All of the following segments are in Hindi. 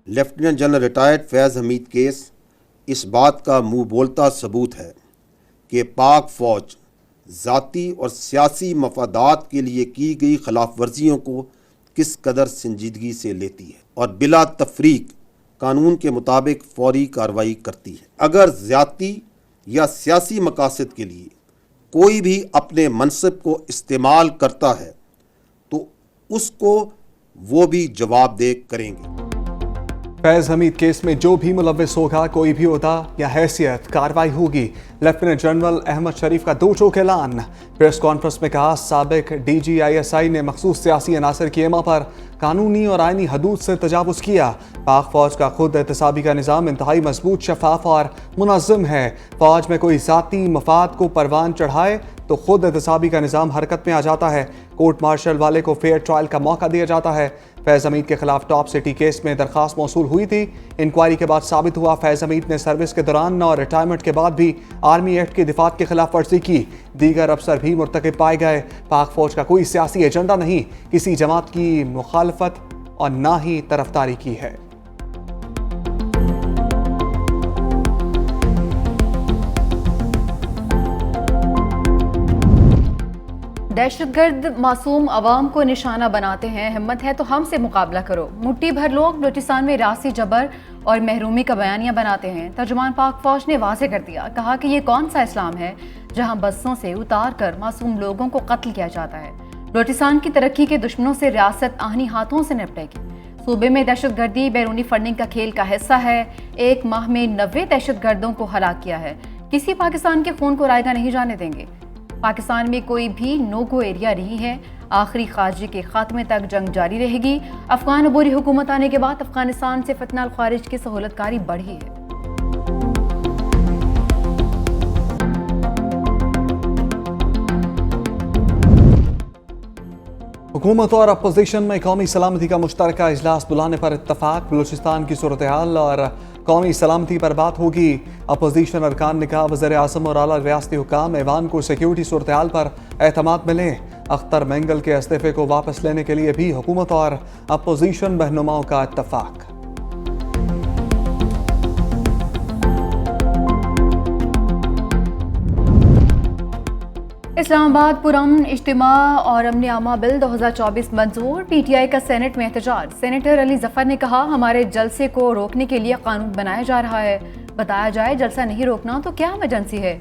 लेफ्टिनेंट जनरल रिटायर्ड फैज़ हमीद केस इस बात का मुंह बोलता सबूत है कि पाक फ़ौज ज़ाती और सियासी मफादात के लिए की गई खिलाफ वर्जियों को किस कदर संजीदगी से लेती है और बिला तफरीक कानून के मुताबिक फौरी कार्रवाई करती है। अगर ज़्यादती या सियासी मकासद के लिए कोई भी अपने मनसब को इस्तेमाल करता है तो उसको वो भी जवाबदेह करेंगे। फैज़ हमीद केस में जो भी मुलव्विस होगा, कोई भी ओहदा या हैसियत, कार्रवाई होगी। लेफ्टिनेंट जनरल अहमद शरीफ का दो टोक ऐलान। प्रेस कॉन्फ्रेंस में कहा, साबिक DGISI ने मखसूस सियासी अनासर की एमा पर कानूनी और आइनी हदूद से तजावुज़ किया। पाक फ़ौज का खुद एहतसाबी का निज़ाम इंतहाई मजबूत, शफाफ और मुनज़्ज़म है। फ़ौज में कोई ज़ाती मफाद को परवान चढ़ाए तो खुद एहतसाबी का निज़ाम हरकत में आ जाता है। कोर्ट मार्शल वाले को फेयर ट्रायल का मौका दिया जाता है। फैज़ हमीद के खिलाफ टॉप सिटी केस में दरख्वास्त मौसूल हुई थी। इंक्वायरी के बाद साबित हुआ फैज़ हमीद ने सर्विस के दौरान और रिटायरमेंट के बाद भी आर्मी एक्ट की दिफात के खिलाफ वर्जी की। दीगर अफसर भी मुर्तकिब पाए गए। पाक फ़ौज का कोई सियासी एजेंडा नहीं, किसी जमात की मुखालफत और ना ही तरफदारी की है। दहशतगर्द मासूम अवाम को निशाना बनाते हैं। हिम्मत है तो हमसे मुकाबला करो। मुट्ठी भर लोग बलूचिस्तान में रियासी जबर और महरूमी का बयानिया बनाते हैं। तर्जुमान पाक फौज ने वाज़ेह कर दिया, कहा कि ये कौन सा इस्लाम है जहां बसों से उतार कर मासूम लोगों को कत्ल किया जाता है। बलूचिस्तान की तरक्की के दुश्मनों से रियासत आहनी हाथों से निपटेगी। सूबे में दहशतगर्दी बैरूनी फंडिंग का खेल का हिस्सा है। एक माह में 90 दहशतगर्दों को हलाक किया है। किसी पाकिस्तान के खून को रायगा नहीं जाने देंगे। पाकिस्तान में कोई भी नो गो एरिया नहीं है। आखिरी खारजी के खात्मे तक जंग जारी रहेगी। अफगान अबूरी हुकूमत आने के बाद अफगानिस्तान से फितनाल खारिज की सहूलतकारी बढ़ी है। हुकूमत और अपोजिशन में कौमी सलामती का मुश्तरका इजलास बुलाने पर इत्तफाक। बलूचिस्तान की सूरत हाल और कौमी सलामती पर बात होगी। अपोजिशन अरकान ने कहा, वज़ीर आज़म और आला रियासती हुकाम ऐवान को सिक्योरिटी सूरत हाल पर एतमाद मिले। अख्तर मेंगल के इस्तीफे को वापस लेने के लिए भी हुकूमत और अपोजिशन रहनुमाओं का इत्तफाक। इस्लामाबाद पुरअमन इज्तिमा और अमन आमा बिल 2024 मंजूर। PTI का सेनेट में एहतजाज। सेनेटर अली जफर ने कहा, हमारे जलसे को रोकने के लिए कानून बनाया जा रहा है। बताया जाए जलसा नहीं रोकना तो क्या इमरजेंसी है।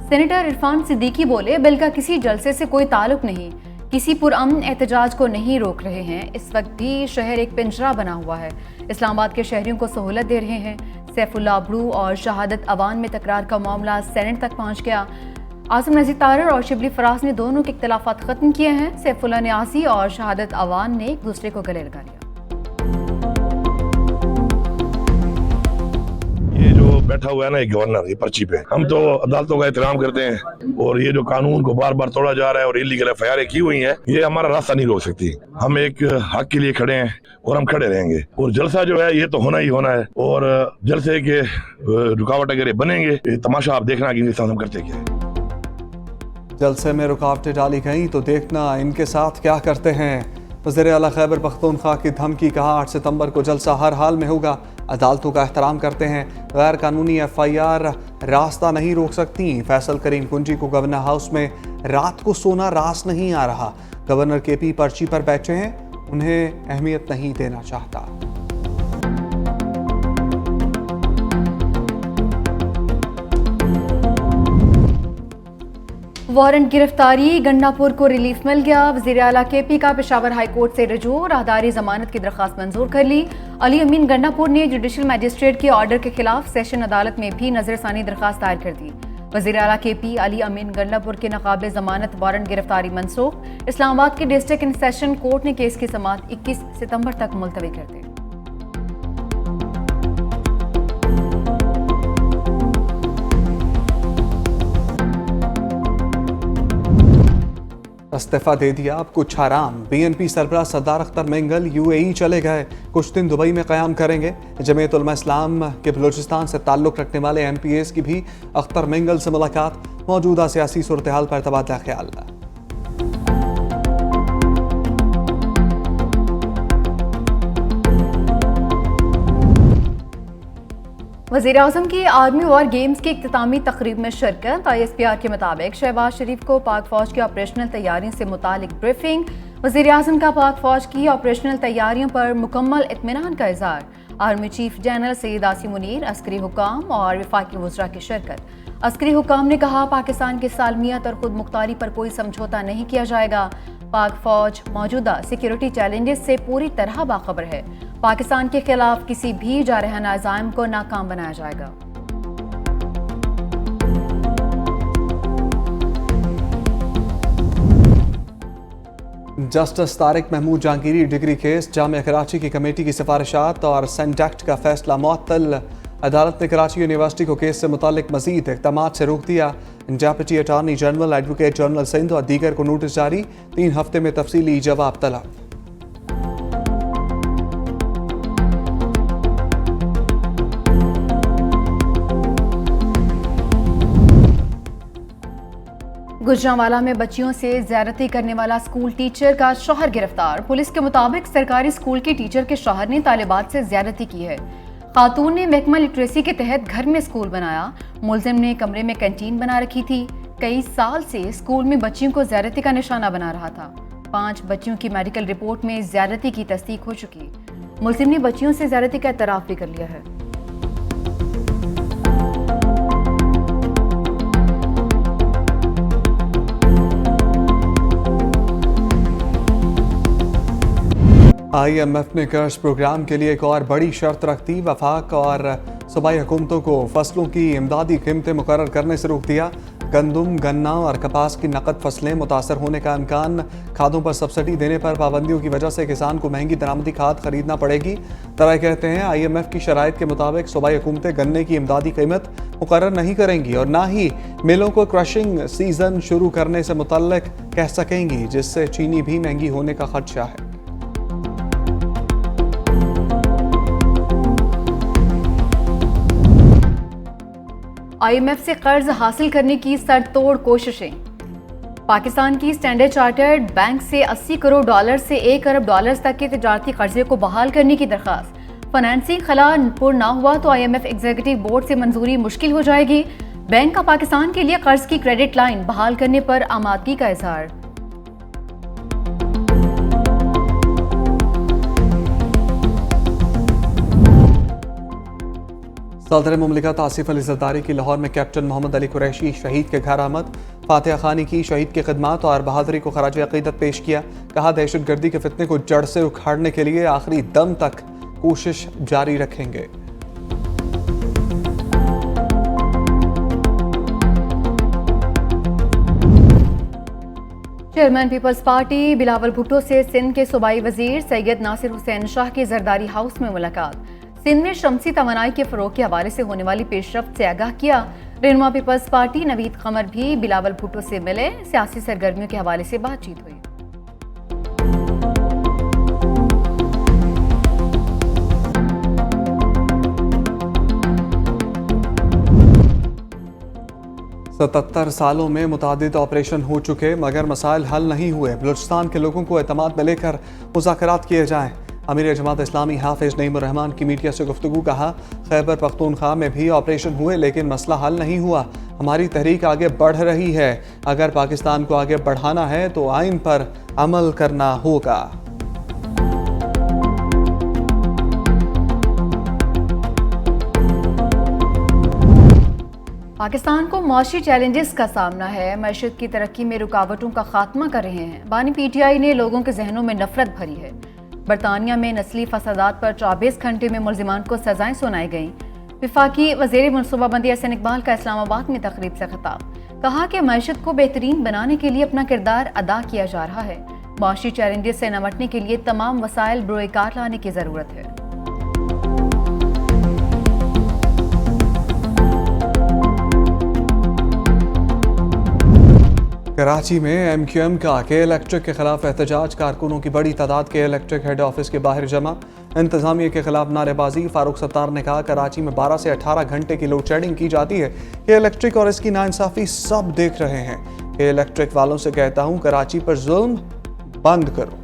सेनेटर इरफान सिद्दीकी बोले, बिल का किसी जलसे से कोई ताल्लुक नहीं, किसी पुरअमन एहतजाज को नहीं रोक रहे हैं। इस वक्त भी शहर एक पिंजरा बना हुआ है। इस्लामाबाद के शहरियों को सहूलत दे रहे हैं। सैफुल्ला अबरू और शहादत अवान में तकरार का मामला सेनेट तक पहुँच गया। आसिम नज़ीर तारर और शिबली फराज ने दोनों के इख्तिलाफात खत्म किए हैं। सैफुल्ला न्यासी और शहादत अवान ने एक दूसरे को गले लगा लिया। ये जो बैठा हुआ है ना, ये गवर्नर, ये पर्ची पे, हम तो अदालतों का एहतराम करते हैं और ये जो कानून को बार बार तोड़ा जा रहा है और इलीगल FIR की हुई है, ये हमारा रास्ता नहीं रोक सकती। हम एक हक के लिए खड़े हैं और हम खड़े रहेंगे। और जलसा जो है ये तो होना ही होना है और जलसे के रुकावट अगर बनेंगे, तमाशा आप देखना कि हम करते क्या है। जलसे में रुकावटें डाली गई तो देखना इनके साथ क्या करते हैं। वज़ीर आला खैबर पख्तूनख्वा की धमकी। कहा, 8 सितंबर को जलसा हर हाल में होगा। अदालतों का एहतराम करते हैं। गैर कानूनी FIR रास्ता नहीं रोक सकती। फैसल करीम कुंजी को गवर्नर हाउस में रात को सोना रास नहीं आ रहा। गवर्नर KP पर्ची पर बैठे हैं, उन्हें अहमियत नहीं देना चाहता। वारंट गिरफ्तारी। गंडापुर को रिलीफ मिल गया। वज़ीर आला KP का पेशावर हाई कोर्ट से रजू। राहदारी जमानत की दरख्वास्त मंजूर कर ली। अली अमीन गंडापुर ने जुडिशल मजिस्ट्रेट के ऑर्डर के खिलाफ सेशन अदालत में भी नजरसानी दरख्वास्त दायर कर दी। वज़ीर आला KP अली अमीन गंडापुर के नाकाबिल जमानत वारंट गिरफ्तारी मनसूख। इस्लामाबाद के डिस्ट्रिक्ट एंड सेशन कोर्ट ने केस की समाअत 21 सितंबर तक मुलतवी कर दी। इस्तीफा दे दिया, अब कुछ आराम। BNP सरबराह सरदार अख्तर मेंगल UAE चले गए, कुछ दिन दुबई में क़याम करेंगे। जमीयत उलमा इस्लाम के बलूचिस्तान से ताल्लुक़ रखने वाले MPAs की भी अख्तर मेंगल से मुलाकात। मौजूदा सियासी सूरत हाल पर तबादला ख्याल। वज़ीर-ए-आज़म की आर्मी वॉर गेम्स की इख्तितामी तकरीब में शिरकत। ISPR के मुताबिक शहबाज शरीफ को पाक फौज की ऑपरेशनल तैयारियों से मुतालिक ब्रीफिंग। वज़ीर-ए-आज़म का पाक फौज की ऑपरेशनल तैयारियों पर मुकम्मल इत्मीनान का इज़हार। Army chief general Syed Asim Munir, अस्करी हुकाम और वफाकी वज़रा की शिरकत। अस्करी हुकाम ने कहा, पाकिस्तान की सालमियत और खुद मुख्तारी पर कोई समझौता नहीं किया जाएगा। पाक फौज मौजूदा सिक्योरिटी चैलेंजेस से पूरी तरह बाखबर है। पाकिस्तान के खिलाफ किसी भी जारहाना अज़ाइम को नाकाम बनाया जाएगा। Justice Tariq Mahmood Jahangiri degree case, Jamia Karachi की कमेटी की सिफारिशात और सेंटेक्ट का फैसला मुअत्तल। अदालत ने कराची यूनिवर्सिटी को केस से मुतालिक मजीद इक़दामात से रोक दिया। Deputy attorney general, advocate general Sindh और दीगर को नोटिस जारी। 3 हफ्ते में तफसीली जवाब तलब। गुजरांवाला में बच्चियों से ज़्यादती करने वाला स्कूल टीचर का शौहर गिरफ्तार। पुलिस के मुताबिक सरकारी स्कूल के टीचर के शौहर ने तालिबात से ज़्यादती की है। खातून ने महकमा लिटरेसी के तहत घर में स्कूल बनाया। मुलजिम ने कमरे में कैंटीन बना रखी थी। कई साल से स्कूल में बच्चियों को ज़्यादती का निशाना बना रहा था। 5 बच्चियों की मेडिकल रिपोर्ट में ज़्यादती की तस्दीक हो चुकी। मुलजिम ने बच्चियों से ज़्यादती का एतराफ़ भी कर लिया है। IMF ने कर्ज प्रोग्राम के लिए एक और बड़ी शर्त रख दी। वफाक और सूबाई हुकूमतों को फसलों की इमदादी कीमतें मुकर्रर करने से रोक दिया। गंदम, गन्ना और कपास की नकद फसलें मुतासर होने का इम्कान। खादों पर सब्सिडी देने पर पाबंदियों की वजह से किसान को महंगी दरामदी खाद खरीदना पड़ेगी। तरह कहते हैं, IMF की शराइत के मुताबिक सूबाई हुकूमतें गन्ने की इमदादी कीमत मुकर्रर नहीं करेंगी और ना ही मिलों को क्रशिंग सीजन शुरू करने से मुतल्लिक कह सकेंगी, जिससे चीनी भी महंगी होने का खदशा है। IMF से कर्ज हासिल करने की सरतोड़ कोशिशें। पाकिस्तान की स्टैंडर्ड चार्टर्ड बैंक से $80 करोड़ से $1 अरब तक के तिजारती कर्जे को बहाल करने की दरख्वास्त। फाइनेंसिंग खला पुर ना हुआ तो IMF एग्जीक्यूटिव बोर्ड से मंजूरी मुश्किल हो जाएगी। बैंक का पाकिस्तान के लिए कर्ज की क्रेडिट लाइन बहाल करने पर आमादगी का इजहार। सदर मुमलिकत आसिफ अली ज़रदारी की लाहौर में कैप्टन मोहम्मद अली कुरैशी शहीद के घर आमद। फातिहा खानी की, शहीद की खिदमत और बहादुरी को खराज अकीदत पेश किया। कहा, दहशतगर्दी के फितने को जड़ से उखाड़ने के लिए आखिरी दम तक कोशिश जारी रखेंगे। Chairman peoples party Bilawal Bhutto से सिंध के सूबाई वजीर सैयद नासिर हुसैन शाह की जरदारी हाउस में मुलाकात। सिंध में शमसी तवानाई के फरोग के हवाले से होने वाली पेशरफ्त से आगाह किया। रहनुमा पीपल्स पार्टी नवीद कमर भी बिलावल भुट्टो से मिले। सियासी सरगर्मियों के हवाले से बातचीत हुई। सतहत्तर सालों में मुतादिद ऑपरेशन हो चुके मगर मसाइल हल नहीं हुए। बलूचिस्तान के लोगों को एतमाद में लेकर मुज़ाकरात किए जाएं। अमीर जमात इस्लामी हाफिज नईमुर रहमान की मीडिया से गुफ्तगू। कहा, खैबर पख्तूनख्वा में भी ऑपरेशन हुए लेकिन मसला हल नहीं हुआ। हमारी तहरीक आगे बढ़ रही है। अगर पाकिस्तान को आगे बढ़ाना है तो आइन पर अमल करना होगा। पाकिस्तान को मौशी चैलेंजेस का सामना है। मैशत की तरक्की में रुकावटों का खात्मा कर रहे हैं। बानी PTI ने लोगों के जहनों में नफरत भरी है। बरतानिया में नस्ली फसादात पर 24 घंटे में मुल्जिमान को सजाएं सुनाई गईं। वफाकी वज़ीर मनसूबाबंदी एहसन इकबाल का इस्लामाबाद में तकरीब से खिताब। कहा कि मैशत को बेहतरीन बनाने के लिए अपना किरदार अदा किया जा रहा है। मौशी चैलेंजेस से निपटने के लिए तमाम वसाइल बरोकार लाने की ज़रूरत है। कराची में MQM का के इलेक्ट्रिक के खिलाफ एहतजाज। कारकुनों की बड़ी तादाद के इलेक्ट्रिक हेड ऑफिस के बाहर जमा। इंतजामिया के खिलाफ नारेबाजी। फारूक सत्तार ने कहा, कराची में 12 से 18 घंटे की लोड शेडिंग की जाती है। के इलेक्ट्रिक और इसकी नाइंसाफी सब देख रहे हैं। के इलेक्ट्रिक वालों से कहता हूं, कराची पर जुल्म बंद करो।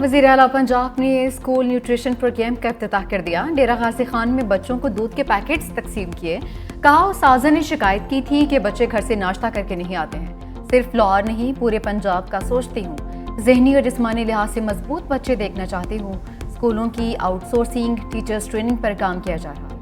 वज़ीर आला पंजाब ने स्कूल न्यूट्रिशन प्रोग्राम का इफ्तिताह कर दिया। डेरा गाजी खान में बच्चों को दूध के पैकेट्स तकसीम किए। कहा उस्ताज़ा ने शिकायत की थी कि बच्चे घर से नाश्ता करके नहीं आते हैं। सिर्फ लाहौर नहीं पूरे पंजाब का सोचती हूँ। जहनी और जिस्मानी लिहाज से मजबूत बच्चे देखना चाहती हूँ। स्कूलों की आउटसोर्सिंग, टीचर्स ट्रेनिंग पर काम किया जा रहा है।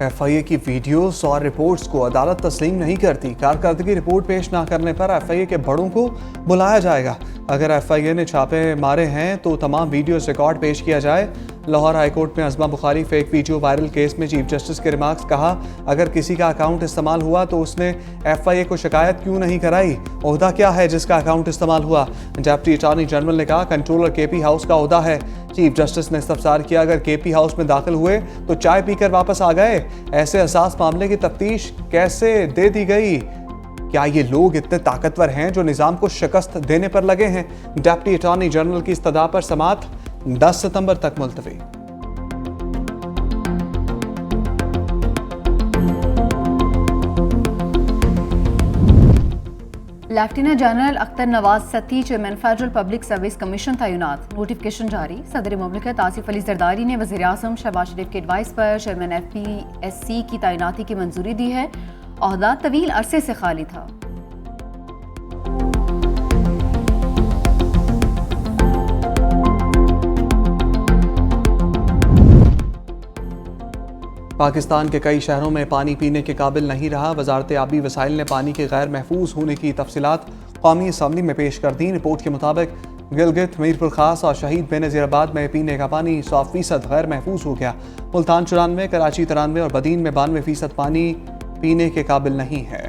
FIA की वीडियोस और रिपोर्ट्स को अदालत तस्लीम नहीं करती। कारकर्दगी रिपोर्ट पेश न करने पर FIA के बड़ों को बुलाया जाएगा। अगर FIA ने छापे मारे हैं तो तमाम वीडियोस रिकॉर्ड पेश किया जाए। लाहौर हाईकोर्ट में Azma Bukhari fake video viral case में चीफ जस्टिस के रिमार्क्स। कहा अगर किसी का अकाउंट इस्तेमाल हुआ तो उसने FIA को शिकायत क्यों नहीं कराई? ओहदा क्या है जिसका अकाउंट इस्तेमाल हुआ? डिप्टी अटॉर्नी जनरल ने कहा कंट्रोलर KP हाउस का ओहदा है। चीफ जस्टिस ने इस्तफसार किया अगर KP हाउस में दाखिल हुए तो चाय पीकर वापस आ गए, ऐसे हसास मामले की तफ्तीश कैसे दे दी गई? क्या ये लोग इतने ताकतवर हैं जो निज़ाम को शिकस्त देने पर लगे हैं? डिप्टी अटॉर्नी जनरल की इस्तदा पर समाअत 10 सितंबर तक मुलतवी। Lieutenant general Akhtar Nawaz Satti chairman federal public service commission तैनात। नोटिफिकेशन जारी। सदर मुमलिकत आसिफ अली जरदारी ने वज़ीर आज़म शहबाज शरीफ के एडवाइस पर चेयरमैन FPSC की तैनाती की मंजूरी दी है। ओहदा तवील अरसे से खाली था। पाकिस्तान के कई शहरों में पानी पीने के काबिल नहीं रहा। वजारत आबी वसाइल ने पानी के गैर महफूज होने की तफसीलात कौमी असम्बली में पेश कर दी। रिपोर्ट के मुताबिक गिलगित, मीरपुर खास और शहीद बेनज़ीराबाद में पीने का पानी 100% गैर महफूज हो गया। मुल्तान 94, कराची 93 और बदीन में 92% पानी पीने के काबिल नहीं है।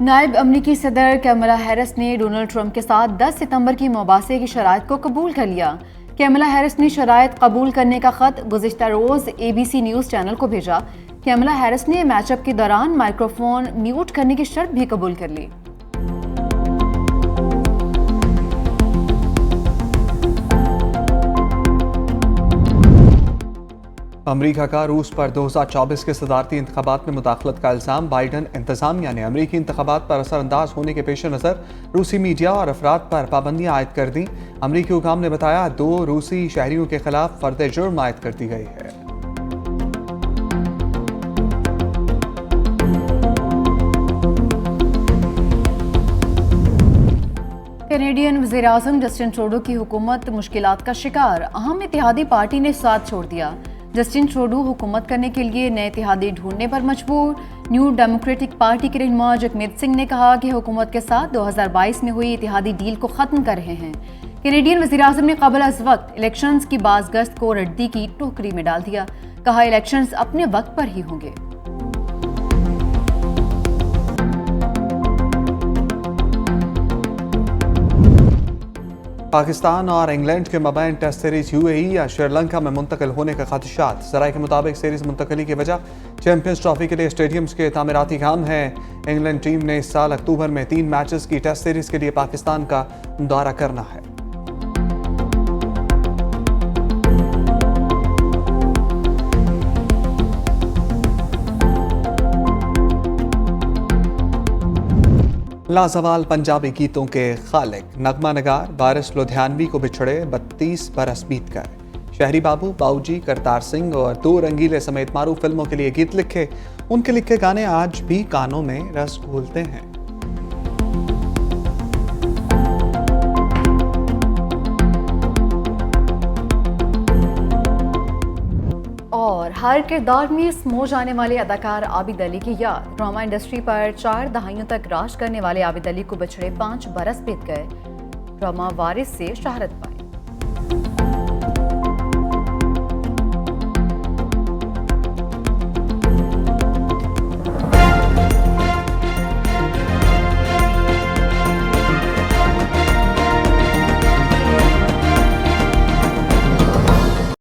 नायब अमरीकी सदर कैमला हैरिस ने डोनाल्ड ट्रंप के साथ 10 सितंबर की मुबासे की शराइत को कबूल कर लिया। कैमला हैरिस ने शराइत कबूल करने का खत गुज़िश्ता रोज़ ABC न्यूज़ चैनल को भेजा। कैमला हैरिस ने मैचअप के दौरान माइक्रोफोन म्यूट करने की शर्त भी कबूल कर ली। अमरीका का रूस पर 2024 के सदारती इंतखाबात में मुदाखलत का इल्ज़ाम। बाइडन इंतजामिया ने अमरीकी इंतखाबात पर असरअंदाज होने के पेश नज़र रूसी मीडिया और अफराद पर पाबंदियाँ आयद कर दी। अमरीकी हुकाम ने बताया 2 रूसी शहरियों के खिलाफ फर्द जुर्म आयद कर दी गई है। कैनेडियन वज़ीर आज़म जस्टिन ट्रूडो की हुकूमत मुश्किलात का शिकार। अहम इत्तेहादी पार्टी ने साथ छोड़ दिया। जस्टिन ट्रूडो हुकूमत करने के लिए नए इत्तेहादी ढूंढने पर मजबूर। न्यू डेमोक्रेटिक पार्टी के रहनुमा जगमीत सिंह ने कहा कि हुकूमत के साथ 2022 में हुई इत्तेहादी डील को ख़त्म कर रहे हैं। कैनेडियन वज़ीर आज़म ने क़ब्ल अज़ वक्त इलेक्शंस की बाज़गश्त को रद्दी की टोकरी में डाल दिया। कहा इलेक्शंस अपने वक्त पर ही होंगे। पाकिस्तान और इंग्लैंड के मबैन टेस्ट सीरीज UAE या श्रीलंका में मुंतकिल होने का खदशात। ज़राए के मुताबिक सीरीज मुंतकली की वजह चैंपियंस ट्रॉफी के लिए स्टेडियम्स के तामीराती काम है। इंग्लैंड टीम ने इस साल अक्टूबर में 3 मैचेस की टेस्ट सीरीज के लिए पाकिस्तान का दौरा करना है। लाजवाल पंजाबी गीतों के खालिक नगमा नगार वारिस लुधियानवी को बिछड़े 32 बरस बीत गए। शहरी बाबू, बाऊजी, करतार सिंह और 2 रंगीले समेत मारूफ फिल्मों के लिए गीत लिखे। उनके लिखे गाने आज भी कानों में रस घोलते हैं। और हर किरदार में समो जाने वाले अदाकार आबिद अली की याद। ड्रामा इंडस्ट्री पर 4 दहाइयों तक राज करने वाले आबिद अली को बिछड़े 5 बरस बीत गए। ड्रामा वारिस से शहरत पर।